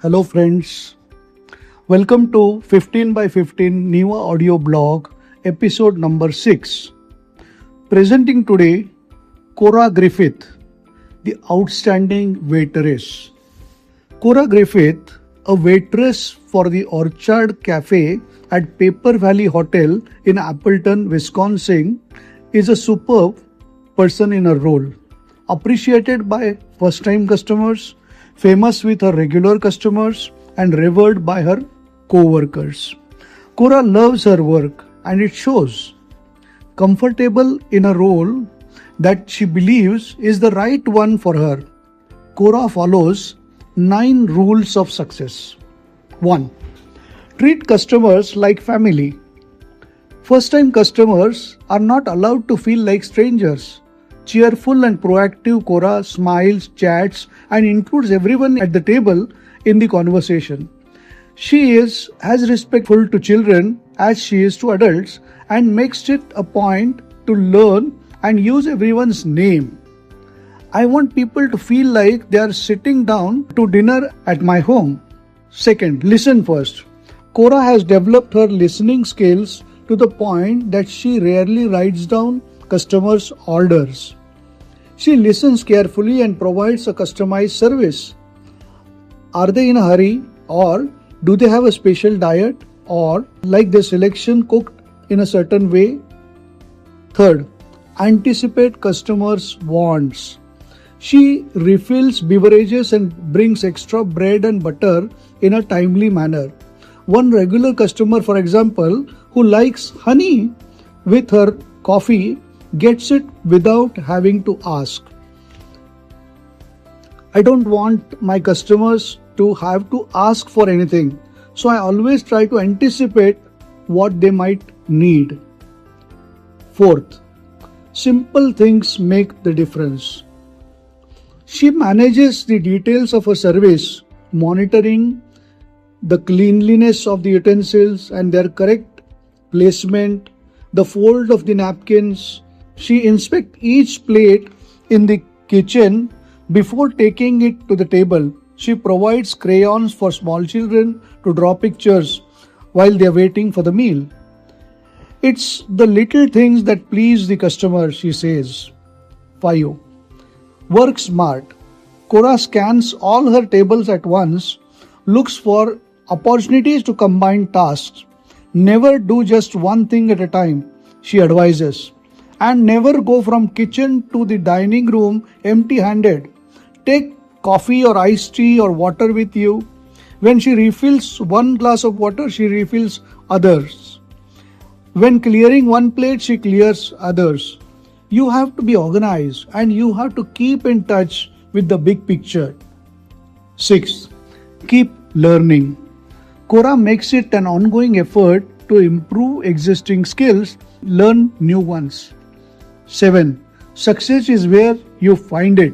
Hello friends, welcome to 15 by 15 Niva audio blog episode number 6. Presenting today Cora Griffith, the Outstanding Waitress. Cora Griffith, a waitress for the Orchard Cafe at Paper Valley Hotel in Appleton, Wisconsin, is a superb person in her role. Appreciated by first-time customers, famous with her regular customers, and revered by her co-workers. Cora loves her work and it shows. Comfortable in a role that she believes is the right one for her, Cora follows 9 rules of success. 1. Treat customers like family. First-time customers are not allowed to feel like strangers. Cheerful and proactive, Cora smiles, chats, and includes everyone at the table in the conversation. She is as respectful to children as she is to adults and makes it a point to learn and use everyone's name. I want people to feel like they are sitting down to dinner at my home. Second, listen first. Cora has developed her listening skills to the point that she rarely writes down customers' orders. She listens carefully and provides a customized service. Are they in a hurry, or do they have a special diet, or like their selection cooked in a certain way? Third, anticipate customers' wants. She refills beverages and brings extra bread and butter in a timely manner. One regular customer, for example, who likes honey with her coffee, gets it without having to ask. I don't want my customers to have to ask for anything, so I always try to anticipate what they might need. Fourth, simple things make the difference. She manages the details of her service, monitoring the cleanliness of the utensils and their correct placement, the fold of the napkins. She inspects each plate in the kitchen before taking it to the table. She provides crayons for small children to draw pictures while they are waiting for the meal. It's the little things that please the customer, she says. 5. Work smart. Cora scans all her tables at once, looks for opportunities to combine tasks. Never do just one thing at a time, she advises. And never go from kitchen to the dining room empty-handed. Take coffee or iced tea or water with you. When she refills one glass of water, she refills others. When clearing one plate, she clears others. You have to be organized and you have to keep in touch with the big picture. 6. Keep learning. Cora makes it an ongoing effort to improve existing skills, learn new ones. 7. Success is where you find it.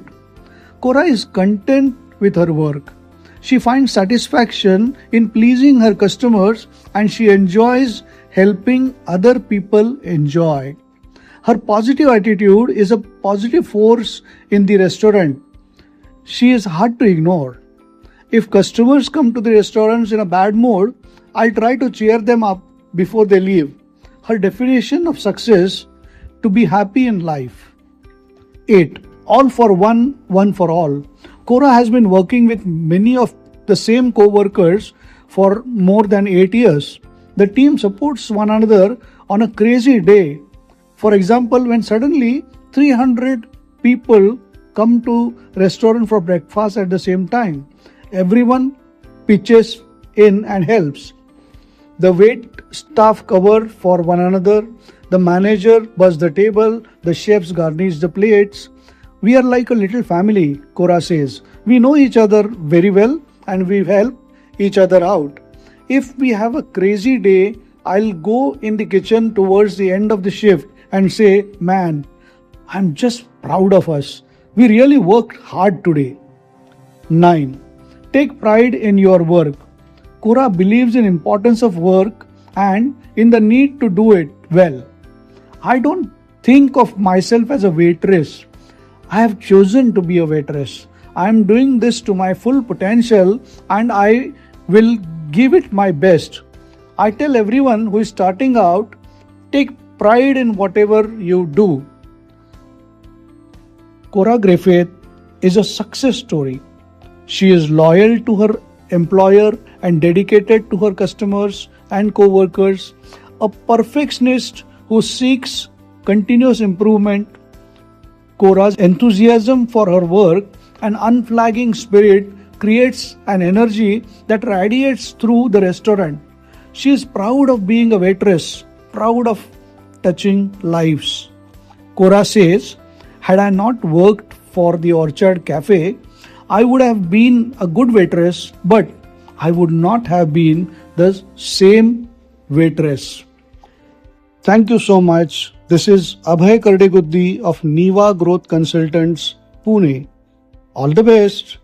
Cora is content with her work. She finds satisfaction in pleasing her customers and she enjoys helping other people enjoy. Her positive attitude is a positive force in the restaurant. She is hard to ignore. If customers come to the restaurants in a bad mood, I try to cheer them up before they leave. Her definition of success: to be happy in life. 8. All for one, one for all. Cora has been working with many of the same co-workers for more than 8 years. The team supports one another on a crazy day. For example, when suddenly 300 people come to restaurant for breakfast at the same time, everyone pitches in and helps. The wait staff cover for one another. The manager buzzes the table. The chefs garnish the plates. We are like a little family, Cora says. We know each other very well and we help each other out. If we have a crazy day, I'll go in the kitchen towards the end of the shift and say, "Man, I'm just proud of us. We really worked hard today." 9. Take pride in your work. Cora believes in importance of work and in the need to do it well. I don't think of myself as a waitress. I have chosen to be a waitress. I am doing this to my full potential and I will give it my best. I tell everyone who is starting out, take pride in whatever you do. Cora Griffith is a success story. She is loyal to her employer and dedicated to her customers and co-workers, a perfectionist who seeks continuous improvement. Cora's enthusiasm for her work and unflagging spirit creates an energy that radiates through the restaurant. She is proud of being a waitress, proud of touching lives. Cora says, had I not worked for the Orchard Cafe, I would have been a good waitress, but I would not have been the same waitress. Thank you so much. This is Abhay Kardeguddi of Niva Growth Consultants, Pune. All the best.